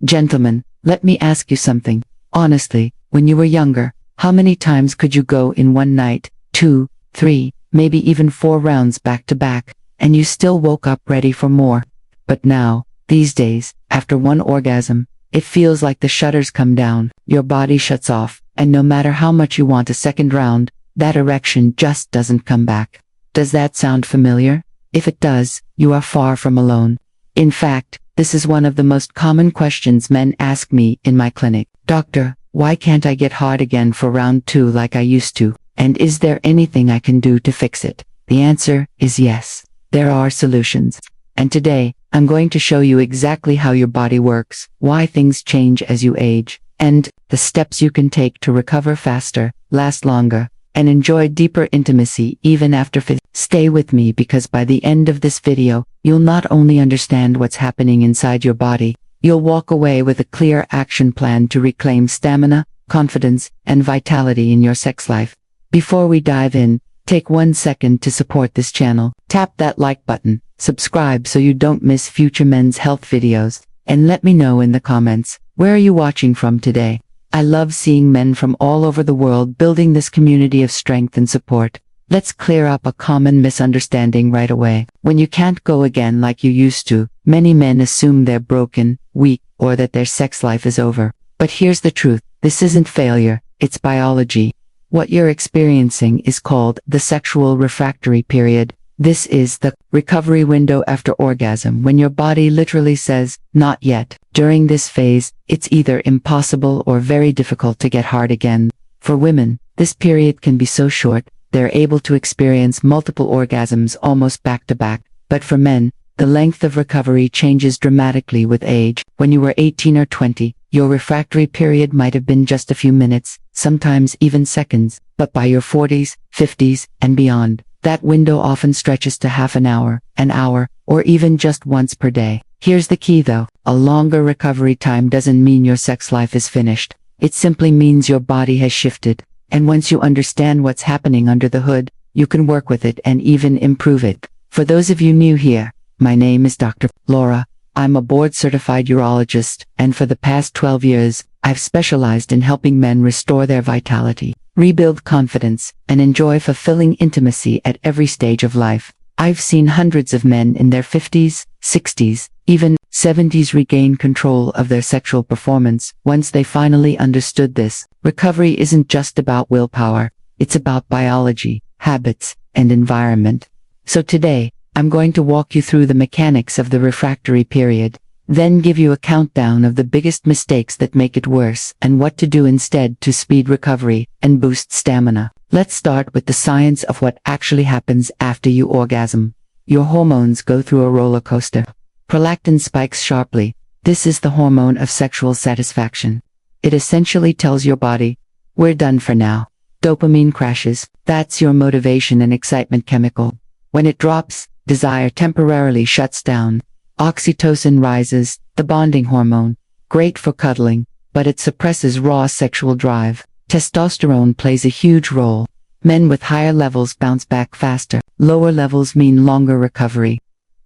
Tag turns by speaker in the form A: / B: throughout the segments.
A: Gentlemen, let me ask you something. Honestly, when you were younger, how many times could you go in one night, 2, 3, maybe even 4 rounds back to back, and you still woke up ready for more? But now, these days, after one orgasm, it feels like the shutters come down, your body shuts off, and no matter how much you want a second round, that erection just doesn't come back. Does that sound familiar? If it does, you are far from alone. In fact, this is one of the most common questions men ask me in my clinic. Doctor, why can't I get hard again for round 2 like I used to? And is there anything I can do to fix it? The answer is yes. There are solutions. And today, I'm going to show you exactly how your body works, why things change as you age, and the steps you can take to recover faster, last longer, and enjoy deeper intimacy even after 50. Stay with me because by the end of this video, you'll not only understand what's happening inside your body, you'll walk away with a clear action plan to reclaim stamina, confidence, and vitality in your sex life. Before we dive in, take 1 second to support this channel. Tap that like button, subscribe so you don't miss future men's health videos, and let me know in the comments, where are you watching from today? I love seeing men from all over the world building this community of strength and support. Let's clear up a common misunderstanding right away. When you can't go again like you used to, many men assume they're broken, weak, or that their sex life is over. But here's the truth, this isn't failure, it's biology. What you're experiencing is called the sexual refractory period. This is the recovery window after orgasm when your body literally says, not yet. During this phase, it's either impossible or very difficult to get hard again. For women, this period can be so short, they're able to experience multiple orgasms almost back to back. But for men, the length of recovery changes dramatically with age. When you were 18 or 20, your refractory period might have been just a few minutes, sometimes even seconds. But by your 40s, 50s, and beyond, that window often stretches to half an hour, or even just once per day. Here's the key though, a longer recovery time doesn't mean your sex life is finished. It simply means your body has shifted. And once you understand what's happening under the hood, you can work with it and even improve it. For those of you new here, my name is Dr. Laura. I'm a board-certified urologist, and for the past 12 years, I've specialized in helping men restore their vitality, rebuild confidence, and enjoy fulfilling intimacy at every stage of life. I've seen hundreds of men in their 50s, 60s, even 70s regain control of their sexual performance once they finally understood this. Recovery isn't just about willpower, it's about biology, habits, and environment. So today, I'm going to walk you through the mechanics of the refractory period, then give you a countdown of the biggest mistakes that make it worse and what to do instead to speed recovery and boost stamina. Let's start with the science of what actually happens after you orgasm. Your hormones go through a roller coaster. Prolactin spikes sharply. This is the hormone of sexual satisfaction. It essentially tells your body, we're done for now. Dopamine crashes. That's your motivation and excitement chemical. When it drops, desire temporarily shuts down. Oxytocin rises, the bonding hormone. Great for cuddling, but it suppresses raw sexual drive. Testosterone plays a huge role. Men with higher levels bounce back faster. Lower levels mean longer recovery.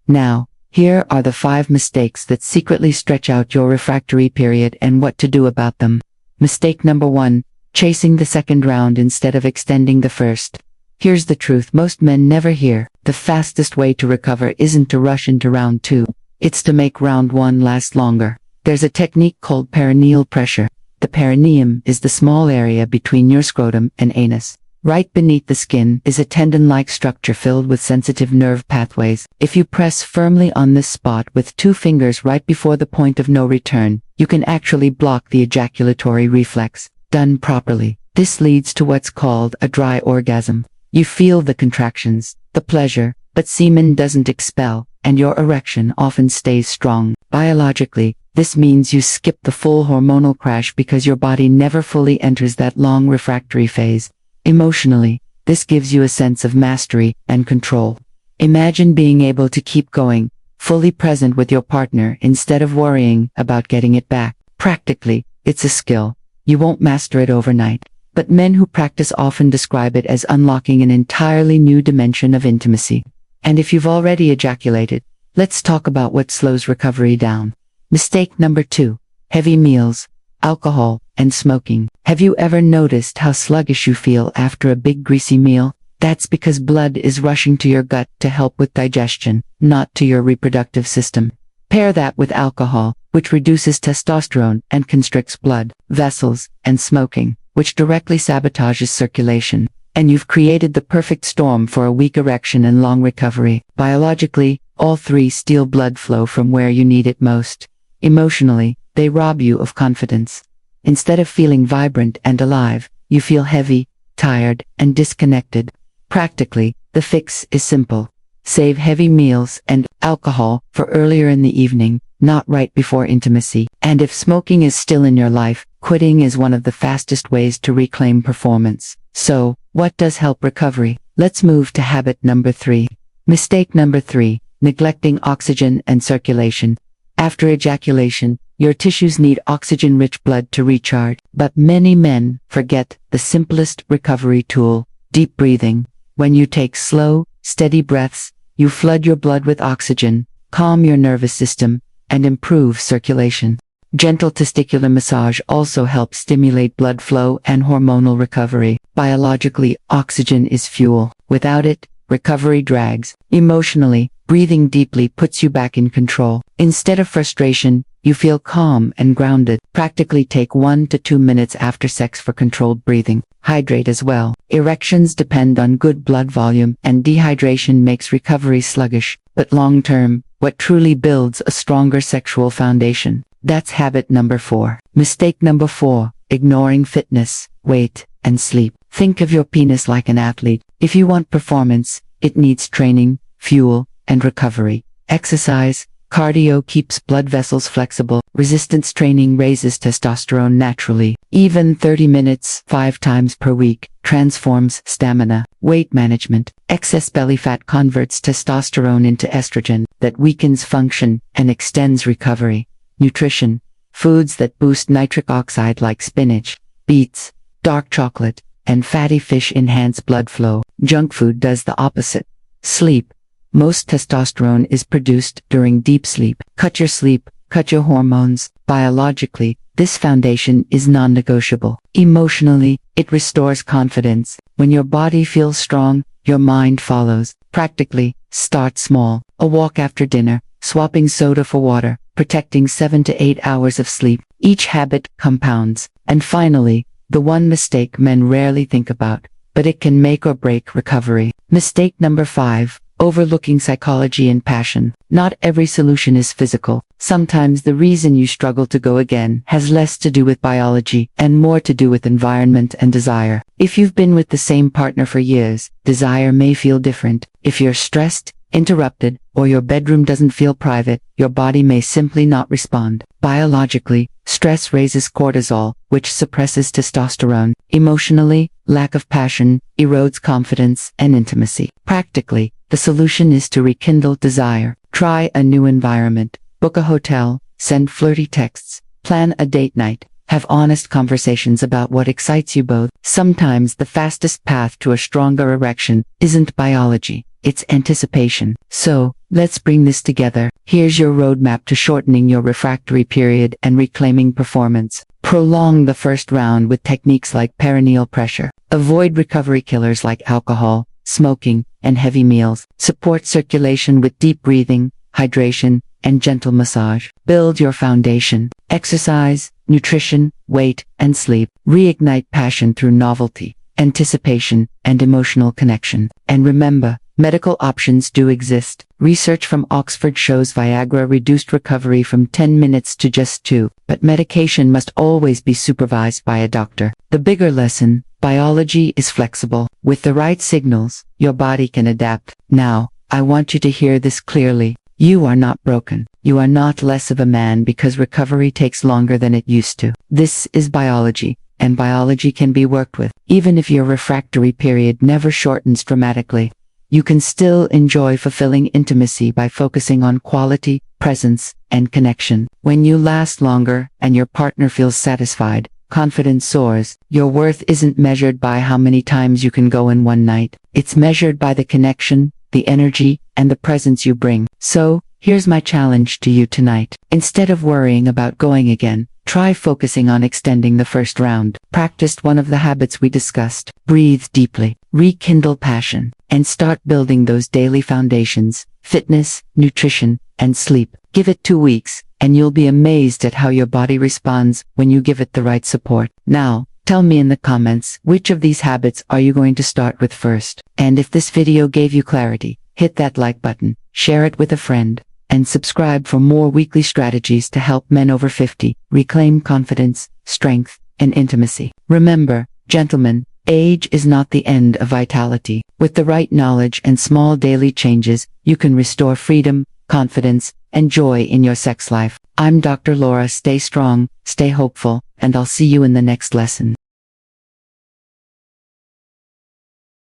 A: Now, here are the 5 mistakes that secretly stretch out your refractory period and what to do about them. Mistake number 1, chasing the second round instead of extending the first. Here's the truth most men never hear. The fastest way to recover isn't to rush into round 2. It's to make round 1 last longer. There's a technique called perineal pressure. The perineum is the small area between your scrotum and anus. Right beneath the skin is a tendon-like structure filled with sensitive nerve pathways. If you press firmly on this spot with 2 fingers right before the point of no return, you can actually block the ejaculatory reflex. Done properly, this leads to what's called a dry orgasm. You feel the contractions, the pleasure, but semen doesn't expel, and your erection often stays strong. Biologically, this means you skip the full hormonal crash because your body never fully enters that long refractory phase. Emotionally, this gives you a sense of mastery and control. Imagine being able to keep going, fully present with your partner instead of worrying about getting it back. Practically, it's a skill. You won't master it overnight. But men who practice often describe it as unlocking an entirely new dimension of intimacy. And if you've already ejaculated, let's talk about what slows recovery down. Mistake number 2. heavy meals, alcohol, and smoking. Have you ever noticed how sluggish you feel after a big greasy meal? That's because blood is rushing to your gut to help with digestion, not to your reproductive system. Pair that with alcohol, which reduces testosterone and constricts blood vessels, and smoking, which directly sabotages circulation, and you've created the perfect storm for a weak erection and long recovery. Biologically, all three steal blood flow from where you need it most. Emotionally, they rob you of confidence. Instead of feeling vibrant and alive, you feel heavy, tired, and disconnected. Practically, the fix is simple. Save heavy meals and alcohol for earlier in the evening, not right before intimacy. And if smoking is still in your life, quitting is one of the fastest ways to reclaim performance. So, what does help recovery? Let's move to habit number 3. Mistake number 3, neglecting oxygen and circulation. After ejaculation, your tissues need oxygen-rich blood to recharge, but many men forget the simplest recovery tool, deep breathing. When you take slow, steady breaths, you flood your blood with oxygen, calm your nervous system, and improve circulation. Gentle testicular massage also helps stimulate blood flow and hormonal recovery. Biologically, oxygen is fuel. Without it, recovery drags. Emotionally, breathing deeply puts you back in control. Instead of frustration, you feel calm and grounded. Practically take 1 to 2 minutes after sex for controlled breathing. Hydrate as well. Erections depend on good blood volume, and dehydration makes recovery sluggish. But long-term, what truly builds a stronger sexual foundation? That's habit number 4. Mistake number 4, ignoring fitness, weight, and sleep. Think of your penis like an athlete. If you want performance, it needs training, fuel, and recovery. Exercise, cardio keeps blood vessels flexible. Resistance training raises testosterone naturally. Even 30 minutes, 5 times per week, transforms stamina. Weight management. Excess belly fat converts testosterone into estrogen that weakens function and extends recovery. Nutrition. Foods that boost nitric oxide like spinach, beets, dark chocolate, and fatty fish enhance blood flow. Junk food does the opposite. Sleep. Most testosterone is produced during deep sleep. Cut your sleep, cut your hormones. Biologically, this foundation is non-negotiable. Emotionally, it restores confidence. When your body feels strong, your mind follows. Practically, start small. A walk after dinner, swapping soda for water, protecting 7 to 8 hours of sleep. Each habit compounds. And finally, the one mistake men rarely think about, but it can make or break recovery. Mistake number 5. Overlooking psychology and passion. Not every solution is physical. Sometimes the reason you struggle to go again has less to do with biology and more to do with environment and desire. If you've been with the same partner for years, desire may feel different. If you're stressed, interrupted, or your bedroom doesn't feel private, your body may simply not respond. Biologically, stress raises cortisol, which suppresses testosterone. Emotionally, lack of passion erodes confidence and intimacy. Practically, the solution is to rekindle desire. Try a new environment. Book a hotel, send flirty texts, plan a date night, have honest conversations about what excites you both. Sometimes the fastest path to a stronger erection isn't biology, it's anticipation. So, let's bring this together. Here's your roadmap to shortening your refractory period and reclaiming performance. Prolong the first round with techniques like perineal pressure. Avoid recovery killers like alcohol, smoking, and heavy meals. Support circulation with deep breathing, hydration, and gentle massage. Build your foundation. Exercise, nutrition, weight, and sleep. Reignite passion through novelty, anticipation, and emotional connection. And remember, medical options do exist. Research from Oxford shows Viagra reduced recovery from 10 minutes to just 2, but medication must always be supervised by a doctor. The bigger lesson: biology is flexible. With the right signals, your body can adapt. Now, I want you to hear this clearly. You are not broken. You are not less of a man because recovery takes longer than it used to. This is biology, and biology can be worked with. Even if your refractory period never shortens dramatically, you can still enjoy fulfilling intimacy by focusing on quality, presence, and connection. When you last longer and your partner feels satisfied, confidence soars. Your worth isn't measured by how many times you can go in one night. It's measured by the connection, the energy, and the presence you bring. So, Here's my challenge to you tonight. Instead of worrying about going again, try focusing on extending the first round. Practice one of the habits we discussed. Breathe deeply, rekindle passion, and start building those daily foundations: fitness, nutrition, and sleep. Give it 2 weeks, and you'll be amazed at how your body responds when you give it the right support. Now, tell me in the comments, which of these habits are you going to start with first? And if this video gave you clarity, hit that like button, share it with a friend, and subscribe for more weekly strategies to help men over 50 reclaim confidence, strength, and intimacy. Remember, gentlemen, age is not the end of vitality. With the right knowledge and small daily changes, you can restore freedom, confidence, and joy in your sex life. I'm Dr. Laura. Stay strong, stay hopeful, and I'll see you in the next lesson.